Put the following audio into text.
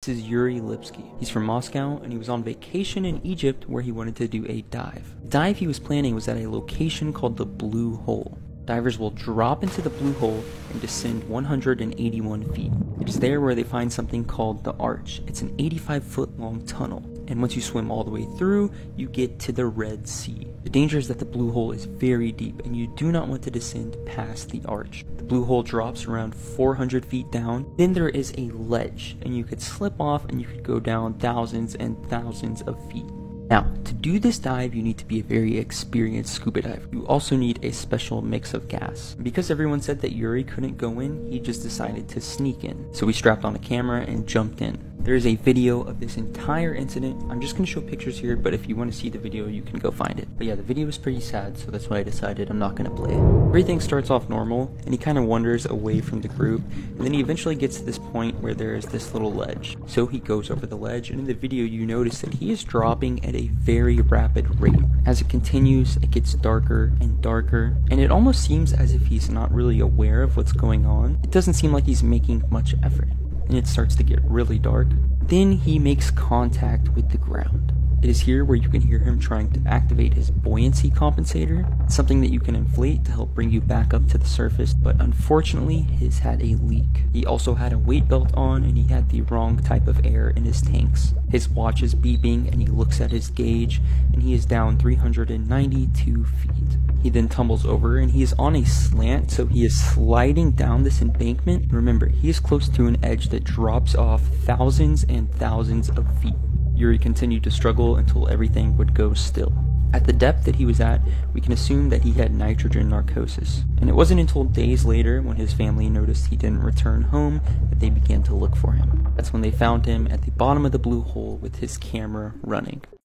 This is Yuri Lipski. He's from Moscow and he was on vacation in Egypt where he wanted to do a dive. The dive he was planning was at a location called the Blue Hole. Divers will drop into the blue hole and descend 181 feet. It is there where they find something called the Arch. It's an 85-foot long tunnel, and once you swim all the way through, you get to the Red Sea. The danger is that the blue hole is very deep and you do not want to descend past the Arch. The blue hole drops around 400 feet down. Then there is a ledge and you could slip off and you could go down thousands and thousands of feet. Now, to do this dive, you need to be a very experienced scuba diver. You also need a special mix of gas. Because everyone said that Yuri couldn't go in, he just decided to sneak in. So we strapped on a camera and jumped in. There is a video of this entire incident. I'm just going to show pictures here, but if you want to see the video, you can go find it. But yeah, the video is pretty sad, so that's why I decided I'm not going to play it. Everything starts off normal, and he kind of wanders away from the group, and then he eventually gets to this point where there is this little ledge. So he goes over the ledge, and in the video you notice that he is dropping at a very rapid rate. As it continues, it gets darker and darker, and it almost seems as if he's not really aware of what's going on. It doesn't seem like he's making much effort. And it starts to get really dark. Then he makes contact with the ground. It is here where you can hear him trying to activate his buoyancy compensator, something that you can inflate to help bring you back up to the surface, but unfortunately his had a leak. He also had a weight belt on and he had the wrong type of air in his tanks. His watch is beeping and he looks at his gauge and he is down 392 feet. He then tumbles over and he is on a slant, so he is sliding down this embankment. Remember, he is close to an edge that drops off thousands and thousands of feet. Yuri continued to struggle until everything would go still. At the depth that he was at, we can assume that he had nitrogen narcosis. And it wasn't until days later, when his family noticed he didn't return home, that they began to look for him. That's when they found him at the bottom of the blue hole with his camera running.